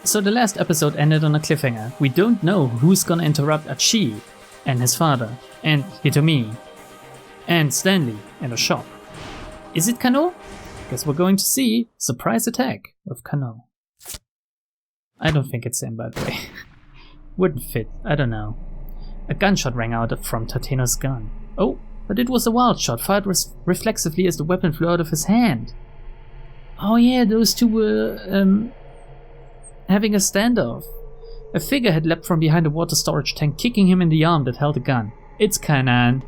So the last episode ended on a cliffhanger. We don't know who's gonna interrupt Achi and his father and Hitomi and Stanley in a shop. Is it Kano? Guess we're going to see surprise attack with Kano. I don't think it's him, by the way. Wouldn't fit, I don't know. A gunshot rang out from Tateno's gun. Oh, but it was a wild shot, fired reflexively as the weapon flew out of his hand. Oh yeah, those two were having a standoff. A figure had leapt from behind a water storage tank, kicking him in the arm that held a gun. It's Canaan.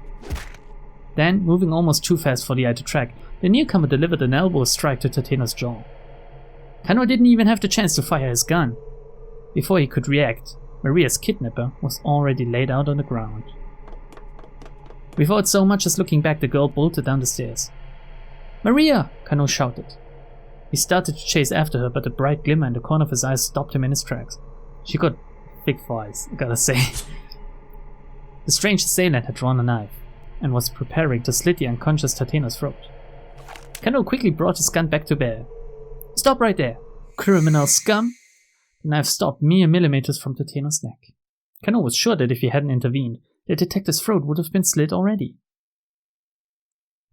Then, moving almost too fast for the eye to track, the newcomer delivered an elbow strike to Tateno's jaw. Kano didn't even have the chance to fire his gun. Before he could react, Maria's kidnapper was already laid out on the ground. Without so much as looking back, the girl bolted down the stairs. "Maria!" Kano shouted. He started to chase after her, but a bright glimmer in the corner of his eyes stopped him in his tracks. She got big eyes, I gotta say. The strange assailant had drawn a knife, and was preparing to slit the unconscious Tateno's throat. Kano quickly brought his gun back to bear. "Stop right there, criminal scum!" The knife stopped mere millimeters from Tateno's neck. Kano was sure that if he hadn't intervened, the detective's throat would have been slit already.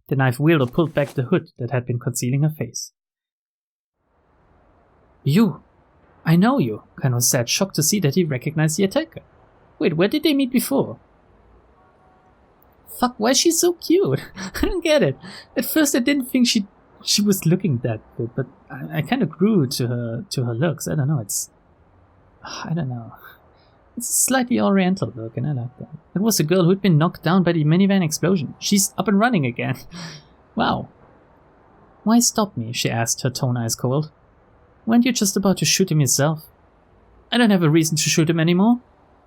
The knife wielder pulled back the hood that had been concealing her face. "You! I know you," Kano said, shocked to see that he recognized the attacker. "Wait, where did they meet before?" Fuck, why is she so cute? I don't get it. At first I didn't think she was looking that good, but I kind of grew to her looks. I don't know, it's a slightly oriental look, and I like that. It was a girl who'd been knocked down by the minivan explosion. She's up and running again. Wow. "Why stop me?" she asked, her tone ice cold. "Weren't you just about to shoot him yourself?" "I don't have a reason to shoot him anymore,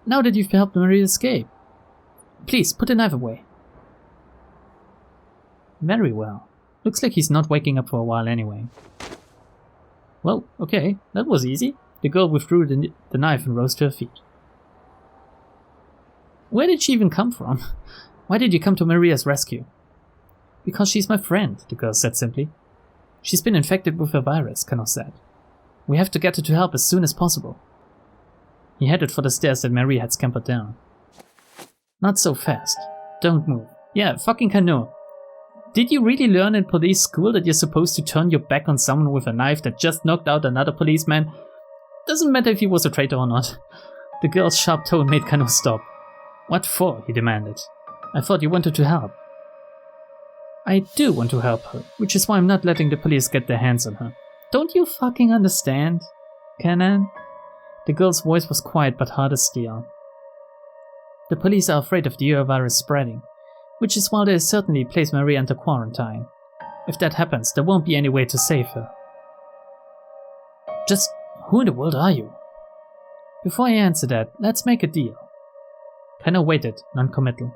now that you've helped Maria escape. Please, put the knife away." Very well. Looks like he's not waking up for a while anyway. Well, okay, that was easy. The girl withdrew the knife and rose to her feet. "Where did she even come from? Why did you come to Maria's rescue?" "Because she's my friend," the girl said simply. "She's been infected with a virus," Kano said. "We have to get her to help as soon as possible." He headed for the stairs that Maria had scampered down. "Not so fast. Don't move." Yeah, fucking Kano. Did you really learn in police school that you're supposed to turn your back on someone with a knife that just knocked out another policeman? Doesn't matter if he was a traitor or not. The girl's sharp tone made Kano stop. "What for?" he demanded. "I thought you wanted to help." "I do want to help her, which is why I'm not letting the police get their hands on her. Don't you fucking understand, Canaan?" The girl's voice was quiet but hard as steel. "The police are afraid of the virus spreading, which is why they certainly place Maria under quarantine. If that happens, there won't be any way to save her." "Just who in the world are you?" "Before I answer that, let's make a deal." Kano waited, non-committal.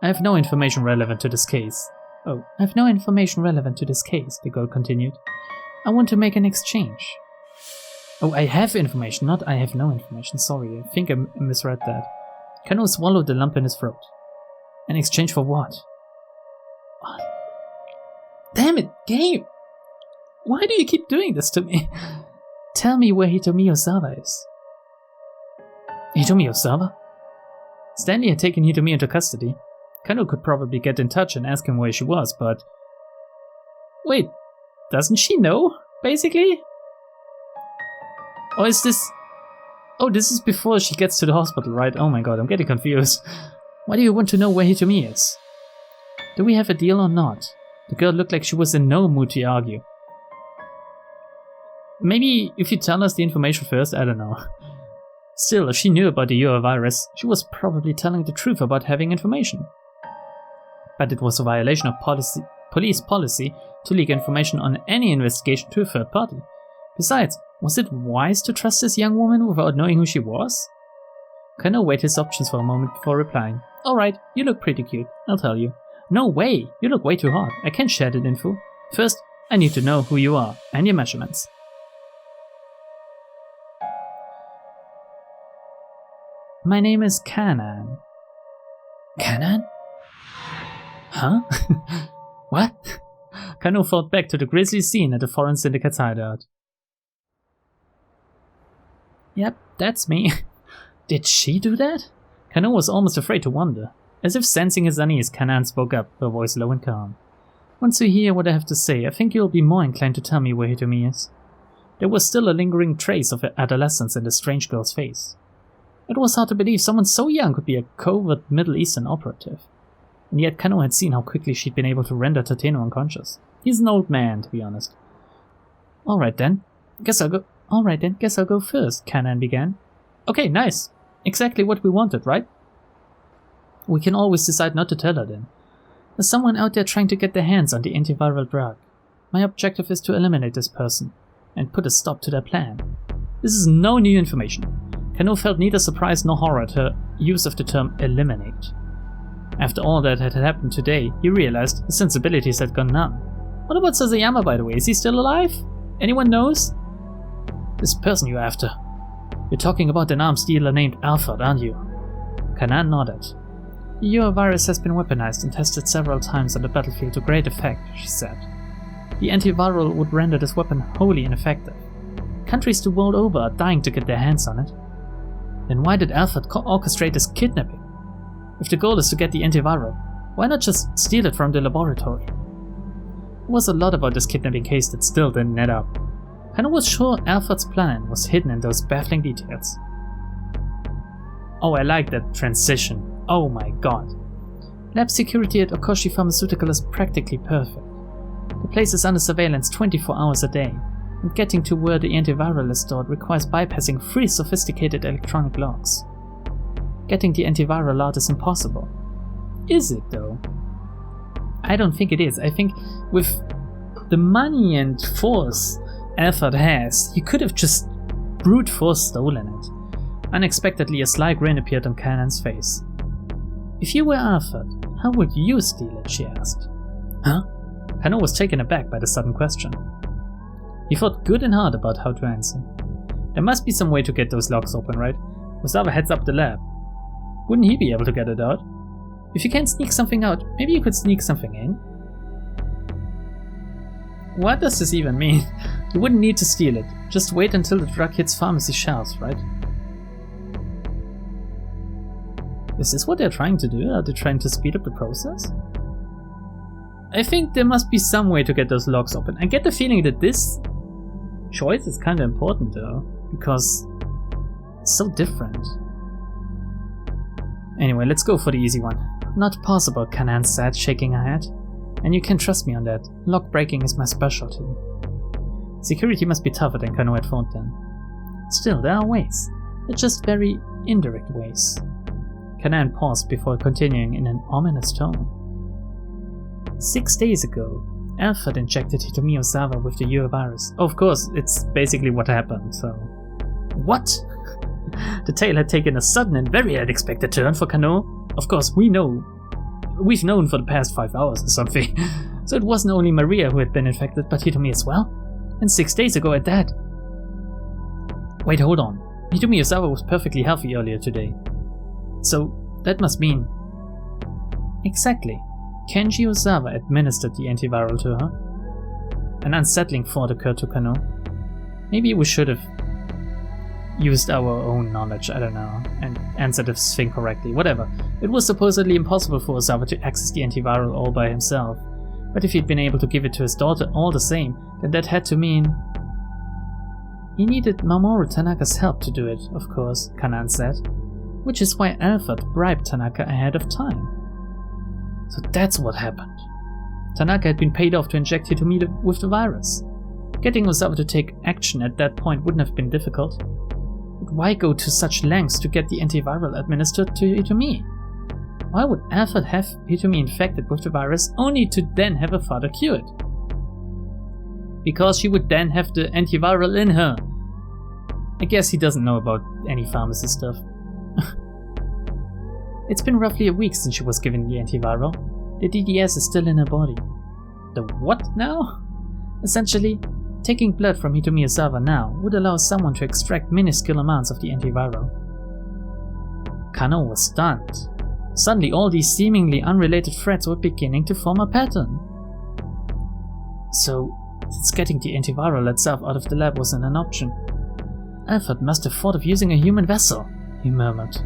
"I have no information relevant to this case." "Oh, I have no information relevant to this case," the girl continued. "I want to make an exchange." "Oh, I have information, not I have no information. Sorry, I think I misread that." Kano swallowed the lump in his throat. "In exchange for what?" "What? Damn it, game! Why do you keep doing this to me? Tell me where Hitomi Osawa is." "Hitomi Osawa?" Stanley had taken Hitomi into custody. Kano could probably get in touch and ask him where she was, but... Wait, doesn't she know, basically? Or is this... Oh, this is before she gets to the hospital, right? Oh my god, I'm getting confused. Why do you want to know where Hitomi is? Do we have a deal or not? The girl looked like she was in no mood to argue. Maybe if you tell us the information first, I don't know. Still, if she knew about the virus, she was probably telling the truth about having information. But it was a violation of police policy to leak information on any investigation to a third party. Besides, was it wise to trust this young woman without knowing who she was? Kano weighed his options for a moment before replying. "Alright, you look pretty cute, I'll tell you." "No way! You look way too hot. I can't share that info. First, I need to know who you are and your measurements." "My name is Canaan." "Canaan? Huh? What?" Kano thought back to the grisly scene at the Foreign Syndicate's hideout. Yep, that's me. Did she do that? Kano was almost afraid to wonder. As if sensing his unease, Canaan spoke up, her voice low and calm. Once you hear what I have to say, I think you'll be more inclined to tell me where Hitomi is. There was still a lingering trace of adolescence in the strange girl's face. It was hard to believe someone so young could be a covert Middle Eastern operative. And yet Kano had seen how quickly she'd been able to render Tateno unconscious. He's an old man, to be honest. Alright then, guess I'll go first, Canaan began. Okay, nice. Exactly what we wanted, right? We can always decide not to tell her then. There's someone out there trying to get their hands on the antiviral drug. My objective is to eliminate this person and put a stop to their plan. This is no new information. Kano felt neither surprise nor horror at her use of the term eliminate. After all that had happened today, he realized his sensibilities had gone numb. What about Sasayama, by the way? Is he still alive? Anyone knows? This person you're after. You're talking about an arms dealer named Alfred, aren't you? Canaan nodded. Your virus has been weaponized and tested several times on the battlefield to great effect, she said. The antiviral would render this weapon wholly ineffective. Countries the world over are dying to get their hands on it. Then why did Alfred orchestrate this kidnapping? If the goal is to get the antiviral, why not just steal it from the laboratory? There was a lot about this kidnapping case that still didn't net up. Kano was sure Alfred's plan was hidden in those baffling details. Oh, I like that transition. Oh my god. Lab security at Okoshi Pharmaceutical is practically perfect. The place is under surveillance 24 hours a day, and getting to where the antiviral is stored requires bypassing 3 sophisticated electronic locks. Getting the antiviral out is impossible. Is it though? I don't think it is. I think with the money and force Alfred has, he could have just brute force stolen it. Unexpectedly, a sly grin appeared on Canaan's face. If you were Alfred, how would you steal it? She asked. Huh? Kano was taken aback by the sudden question. He thought good and hard about how to answer. There must be some way to get those locks open, right? Osawa heads up the lab. Wouldn't he be able to get it out? If you can't sneak something out, maybe you could sneak something in? What does this even mean? You wouldn't need to steal it. Just wait until the drug hits pharmacy shelves, right? Is this what they're trying to do? Are they trying to speed up the process? I think there must be some way to get those locks open. I get the feeling that this choice is kind of important though, because it's so different. Anyway, let's go for the easy one. Not possible, Canaan said, shaking her head. And you can trust me on that. Lock breaking is my specialty. Security must be tougher than Kano had thought then. Still, there are ways. They're just very indirect ways. Canaan paused before continuing in an ominous tone. 6 days ago, Alfred injected Hitomi Osawa with the virus. Oh, of course, it's basically what happened, so... What? The tale had taken a sudden and very unexpected turn for Kano. Of course, we've known for the past 5 hours or something. So it wasn't only Maria who had been infected, but Hitomi as well? And 6 days ago at that. Wait, hold on. Hitomi Osawa was perfectly healthy earlier today. So, that must mean... Exactly. Kenji Osawa administered the antiviral to her. An unsettling thought occurred to Kano. Maybe we should have used our own knowledge, I don't know, and answered this thing correctly. Whatever. It was supposedly impossible for Osawa to access the antiviral all by himself. But if he'd been able to give it to his daughter all the same, then that had to mean... He needed Mamoru Tanaka's help to do it, of course, Canaan said. Which is why Alfred bribed Tanaka ahead of time. So that's what happened. Tanaka had been paid off to inject Hitomi with the virus. Getting Osawa to take action at that point wouldn't have been difficult. But why go to such lengths to get the antiviral administered to Hitomi? Why would Alfred have Hitomi infected with the virus only to then have her father cured? Because she would then have the antiviral in her. I guess he doesn't know about any pharmacy stuff. It's been roughly a week since she was given the antiviral. The DDS is still in her body. The what now? Essentially, taking blood from Hitomi Osawa now would allow someone to extract minuscule amounts of the antiviral. Kano was stunned. Suddenly all these seemingly unrelated threats were beginning to form a pattern. So, since getting the antiviral itself out of the lab wasn't an option, Alfred must have thought of using a human vessel, he murmured.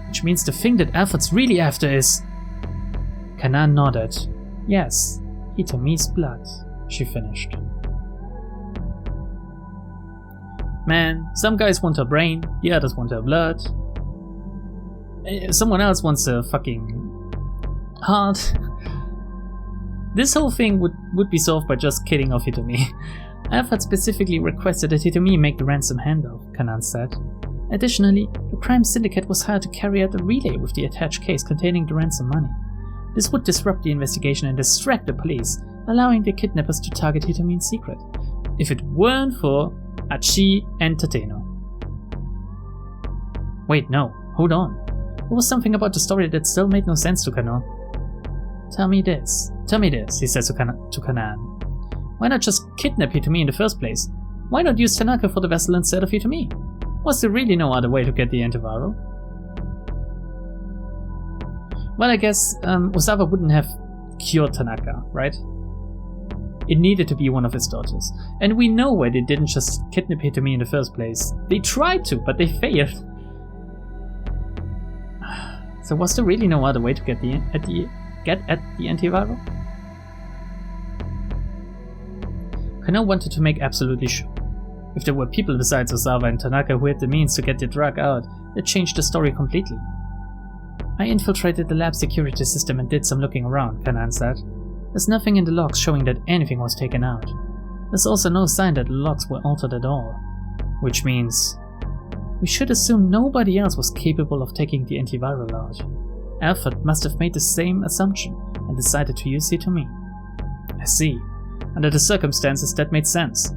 Which means the thing that Alfred's really after is... Canaan nodded. Yes, Hitomi's blood, she finished. Man, some guys want her brain, the others want her blood. Someone else wants her fucking heart. This whole thing would be solved by just killing off Hitomi. Alfred specifically requested that Hitomi make the ransom handoff, Canaan said. Additionally, the crime syndicate was hired to carry out a relay with the attached case containing the ransom money. This would disrupt the investigation and distract the police, allowing the kidnappers to target Hitomi in secret. If it weren't for Achi and Tateno. Wait, no, hold on. There was something about the story that still made no sense to Kano. Tell me this, he says to Canaan. Why not just kidnap Hitomi in the first place? Why not use Tanaka for the vessel instead of Hitomi? Was there really no other way to get the antiviral? Well, I guess Osawa wouldn't have cured Tanaka, right? It needed to be one of his daughters. And we know why they didn't just kidnap Hitomi in the first place. They tried to, but they failed. So was there really no other way to get at the antiviral? Kano wanted to make absolutely sure. If there were people besides Osawa and Tanaka who had the means to get the drug out, it changed the story completely. I infiltrated the lab security system and did some looking around, Canaan said. There's nothing in the logs showing that anything was taken out. There's also no sign that the logs were altered at all. Which means... we should assume nobody else was capable of taking the antiviral out. Alfred must have made the same assumption and decided to use Hitomi. I see. Under the circumstances, that made sense.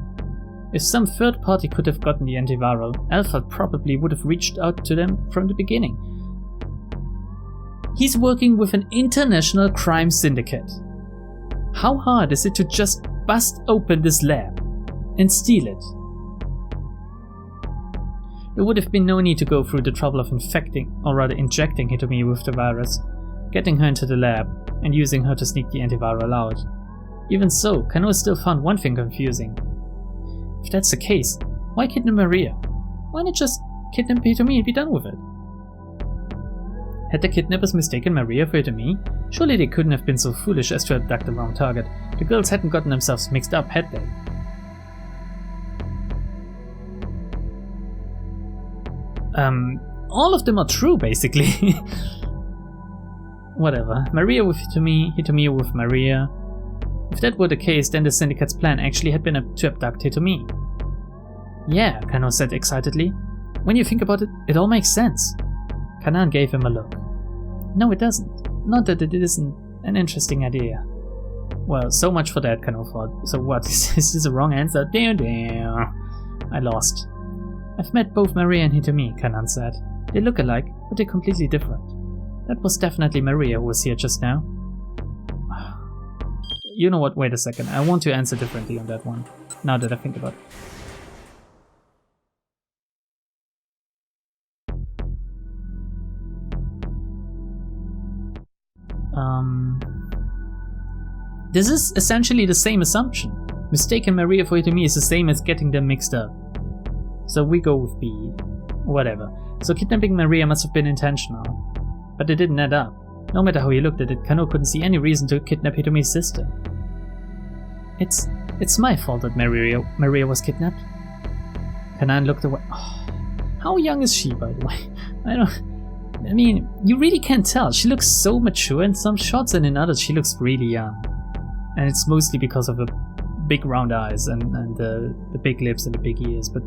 If some third party could have gotten the antiviral, Alfred probably would have reached out to them from the beginning. He's working with an international crime syndicate. How hard is it to just bust open this lab and steal it? There would have been no need to go through the trouble of injecting Hitomi with the virus, getting her into the lab, and using her to sneak the antiviral out. Even so, Kano still found one thing confusing. If that's the case, why kidnap Maria? Why not just kidnap Hitomi and be done with it? Had the kidnappers mistaken Maria for Hitomi? Surely they couldn't have been so foolish as to abduct the wrong target. The girls hadn't gotten themselves mixed up, had they? All of them are true, basically. Whatever. Maria with Hitomi, Hitomi with Maria. If that were the case, then the syndicate's plan actually had been to abduct Hitomi. Yeah, Kano said excitedly. When you think about it, it all makes sense. Canaan gave him a look. No, it doesn't. Not that it isn't an interesting idea. Well, so much for that, Kano thought. So what, is this a wrong answer? Damn. I lost. I've met both Maria and Hitomi, Canaan said. They look alike, but they're completely different. That was definitely Maria who was here just now. You know what, wait a second. I want to answer differently on that one, now that I think about it. This is essentially the same assumption. Mistaking Maria for Hitomi is the same as getting them mixed up. So we go with B. Whatever. So kidnapping Maria must have been intentional. But it didn't add up. No matter how he looked at it, Kano couldn't see any reason to kidnap Hitomi's sister. It's my fault that Maria was kidnapped. Canaan looked away. Oh, how young is she, by the way? I mean, you really can't tell. She looks so mature in some shots, and in others she looks really young. And it's mostly because of the big round eyes and the big lips and the big ears. But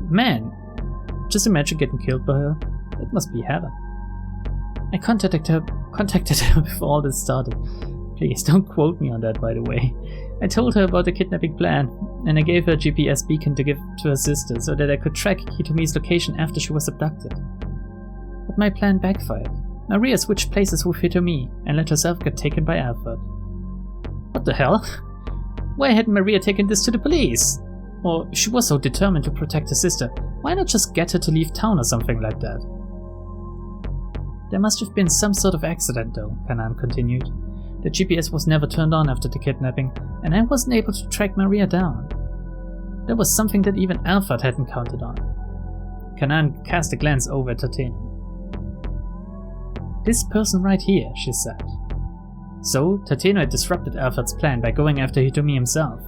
man, just imagine getting killed by her. It must be heaven. I contacted her before all this started. Please don't quote me on that, by the way. I told her about the kidnapping plan, and I gave her a GPS beacon to give to her sister so that I could track Hitomi's location after she was abducted. But my plan backfired. Maria switched places with Hitomi and let herself get taken by Alfred. What the hell? Why hadn't Maria taken this to the police? Or if she was so determined to protect her sister, why not just get her to leave town or something like that? There must have been some sort of accident though, Canaan continued. The GPS was never turned on after the kidnapping, and I wasn't able to track Maria down. That was something that even Alfred hadn't counted on. Canaan cast a glance over at Tateno. "This person right here," she said. So, Tateno had disrupted Alfred's plan by going after Hitomi himself.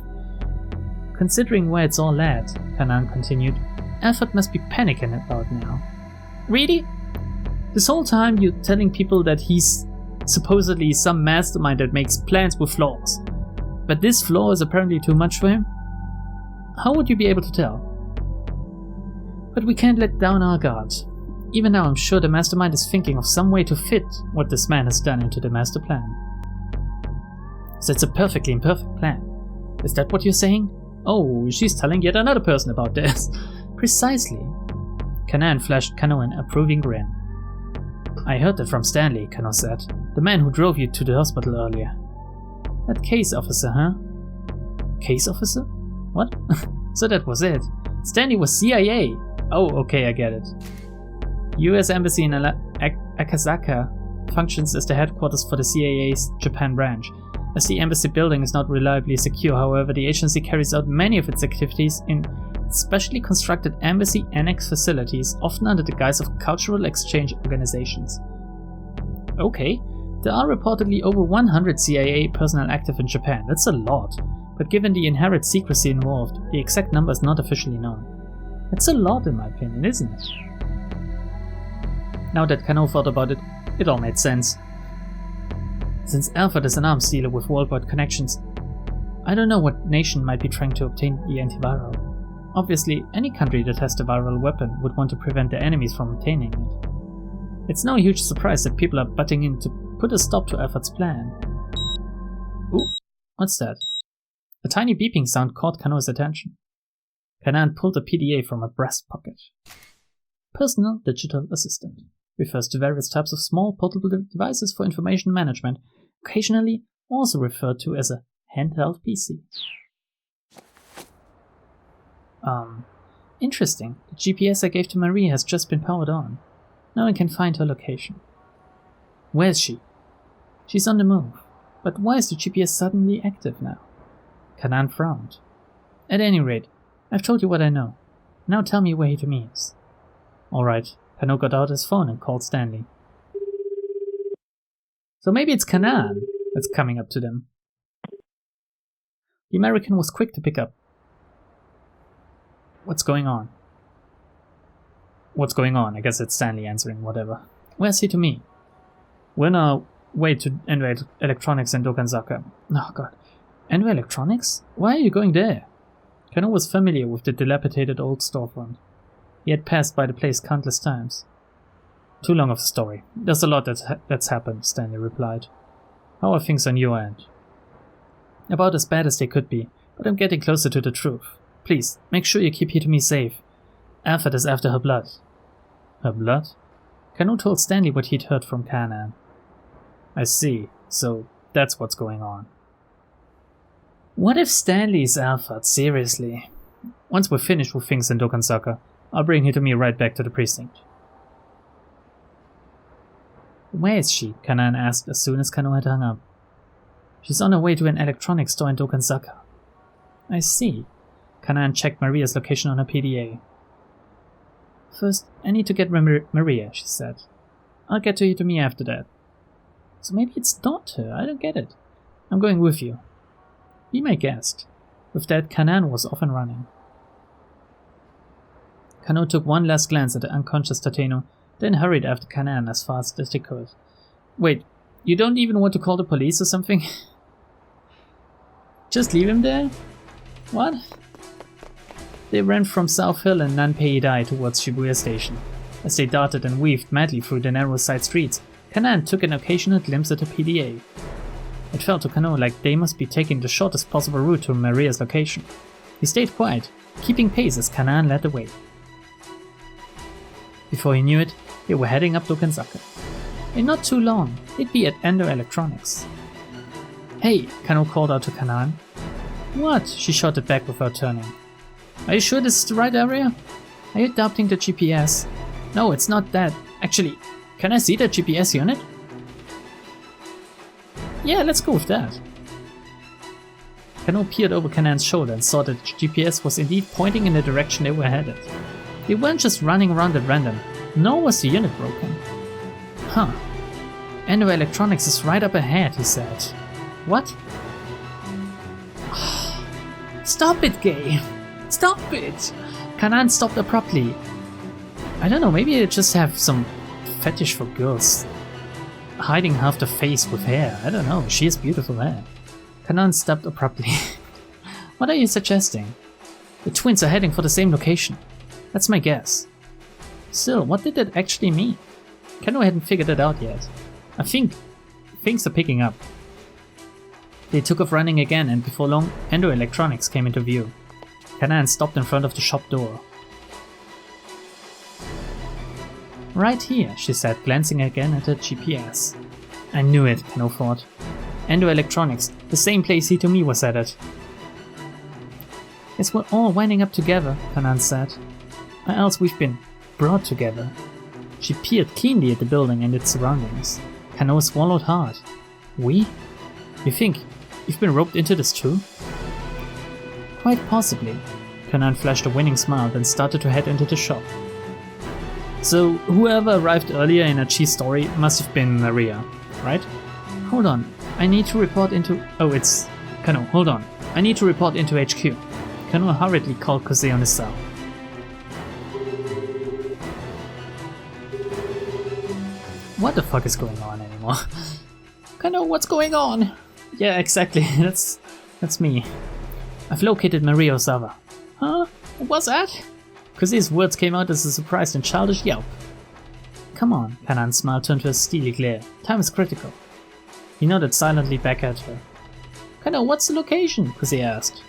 "Considering where it's all led," Canaan continued, "Alfred must be panicking about now." "Really? This whole time you're telling people that he's supposedly some mastermind that makes plans with flaws. But this flaw is apparently too much for him? How would you be able to tell?" "But we can't let down our guard. Even now I'm sure the mastermind is thinking of some way to fit what this man has done into the master plan." "So it's a perfectly imperfect plan. Is that what you're saying?" "Oh, she's telling yet another person about this." "Precisely." Canaan flashed Kano an approving grin. "I heard that from Stanley," Kano said. "The man who drove you to the hospital earlier." "That case officer, huh?" "Case officer? What?" "So that was it. Stanley was CIA. Oh, okay, I get it. US Embassy in Akasaka functions as the headquarters for the CIA's Japan branch. As the embassy building is not reliably secure, however, the agency carries out many of its activities in specially constructed embassy annex facilities, often under the guise of cultural exchange organizations. Okay, there are reportedly over 100 CIA personnel active in Japan. That's a lot, but given the inherent secrecy involved, the exact number is not officially known. It's a lot in my opinion, isn't it? Now that Kano thought about it, it all made sense. Since Alfred is an arms dealer with worldwide connections, I don't know what nation might be trying to obtain the antiviral. Obviously, any country that has the viral weapon would want to prevent their enemies from obtaining it. It's no huge surprise that people are butting in to put a stop to Alfred's plan. Ooh, what's that? A tiny beeping sound caught Kano's attention. Canaan pulled a PDA from a breast pocket. Personal Digital Assistant refers to various types of small portable devices for information management, occasionally also referred to as a handheld PC. Interesting. The GPS I gave to Marie has just been powered on. Now I can find her location. Where is she? She's on the move. But why is the GPS suddenly active now? Canaan frowned. At any rate, I've told you what I know. Now tell me where Hitomi is. Alright, Kano got out his phone and called Stanley. So maybe it's Canaan that's coming up to them. The American was quick to pick up. What's going on? What's going on? I guess it's Stanley answering, whatever. Where's Hitomi? We're on our way to Enway Electronics in Dokanzaka. Oh god. Enway Electronics? Why are you going there? Kano was familiar with the dilapidated old storefront. He had passed by the place countless times. Too long of a story. There's a lot that's happened, Stanley replied. How are things on your end? About as bad as they could be, but I'm getting closer to the truth. Please, make sure you keep Hitomi safe. Alfred is after her blood. Her blood? Kano told Stanley what he'd heard from Canaan. I see, so that's what's going on. What if Stanley is Alfred, seriously? Once we're finished with things in Dokansaka, I'll bring Hitomi right back to the precinct. Where is she? Canaan asked as soon as Kano had hung up. She's on her way to an electronics store in Dokansaka. I see. Canaan checked Maria's location on her PDA. First, I need to get Maria, she said. I'll get to Hitomi after that. So maybe it's not her, I don't get it. I'm going with you. Be my guest. With that, Canaan was off and running. Kano took one last glance at the unconscious Tateno, then hurried after Canaan as fast as they could. Wait, you don't even want to call the police or something? Just leave him there? What? They ran from South Hill and Nanpei-Dai towards Shibuya Station. As they darted and weaved madly through the narrow side streets, Canaan took an occasional glimpse at the PDA. It felt to Kano like they must be taking the shortest possible route to Maria's location. He stayed quiet, keeping pace as Canaan led the way. Before he knew it, they were heading up Dokansaka. In not too long, they'd be at Endo Electronics. Hey, Kano called out to Canaan. What? She shouted back without turning. Are you sure this is the right area? Are you adopting the GPS? No, it's not that. Actually, can I see the GPS unit? Yeah, let's go with that. Kano peered over Canaan's shoulder and saw that the GPS was indeed pointing in the direction they were headed. They weren't just running around at random, nor was the unit broken. Huh. Endo Electronics is right up ahead, he said. What? Stop it, Gay! Stop it! Canaan stopped abruptly. I don't know, maybe they just have some fetish for girls hiding half the face with hair. I don't know, she has beautiful hair. Canaan stopped abruptly. What are you suggesting? The twins are heading for the same location. That's my guess. Still, what did that actually mean? Kano hadn't figured it out yet. I think things are picking up. They took off running again, and before long, Endo Electronics came into view. Canaan stopped in front of the shop door. Right here, she said, glancing again at the GPS. I knew it, Kano thought. Endo Electronics, the same place Hitomi was at. Guess we're all winding up together, Canaan said. Or else we've been brought together. She peered keenly at the building and its surroundings. Kano swallowed hard. We? You think you've been roped into this too? Quite possibly. Canaan flashed a winning smile, then started to head into the shop. So, whoever arrived earlier in Achi's story must have been Maria, right? Hold on, I need to report into... Oh, it's... Kano, hold on. I need to report into HQ. Kano hurriedly called Kosei on his cell. What the fuck is going on anymore? Kano, what's going on? Yeah, exactly, that's me. I've located Maria Osawa. Huh? What's that? Kosei's words came out as a surprised and childish yelp. Come on, Canaan's smile turned to a steely glare. Time is critical. He nodded silently back at her. Kano, what's the location? Kosei asked.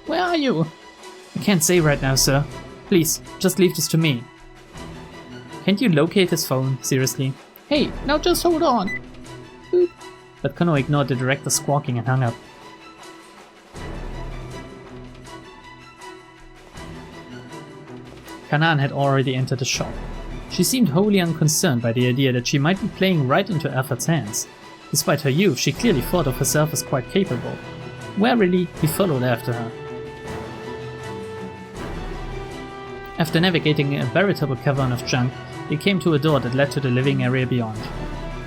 Where are you? I can't say right now, sir. Please, just leave this to me. Can't you locate his phone? Seriously? Hey, now just hold on. Boop. But Kano ignored the director squawking and hung up. Canaan had already entered the shop. She seemed wholly unconcerned by the idea that she might be playing right into Alfred's hands. Despite her youth, she clearly thought of herself as quite capable. Warily, he followed after her. After navigating a veritable cavern of junk, they came to a door that led to the living area beyond.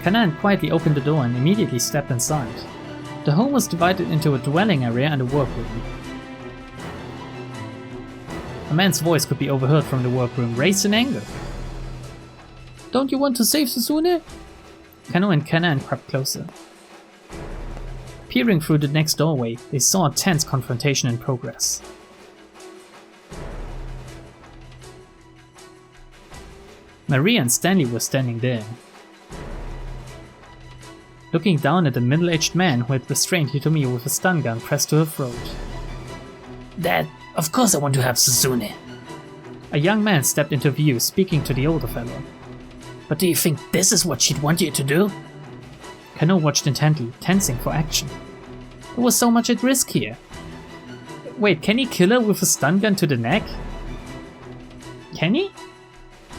Canaan quietly opened the door and immediately stepped inside. The home was divided into a dwelling area and a workroom. A man's voice could be overheard from the workroom, raised in anger. Don't you want to save Susune? Kano and Canaan crept closer. Peering through the next doorway, they saw a tense confrontation in progress. Maria and Stanley were standing there, looking down at the middle-aged man who had restrained Hitomi with a stun gun pressed to her throat. Dad, of course I want to have Susune. A young man stepped into view, speaking to the older fellow. But do you think this is what she'd want you to do? Kano watched intently, tensing for action. There was so much at risk here. Wait, can he kill her with a stun gun to the neck? Can he?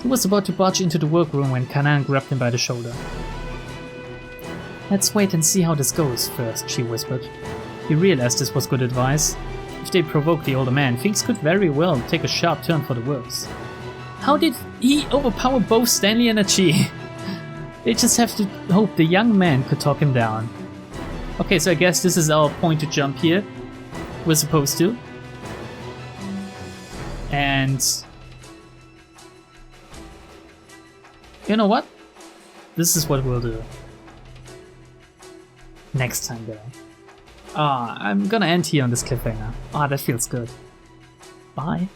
He was about to barge into the workroom when Canaan grabbed him by the shoulder. Let's wait and see how this goes first, she whispered. He realized this was good advice. If they provoked the older man, things could very well take a sharp turn for the worse. How did he overpower both Stanley and Achi? They just have to hope the young man could talk him down. Okay, so I guess this is our point to jump here. We're supposed to. And... you know what? This is what we'll do. Next time, though. I'm gonna end here on this cliffhanger. That feels good. Bye.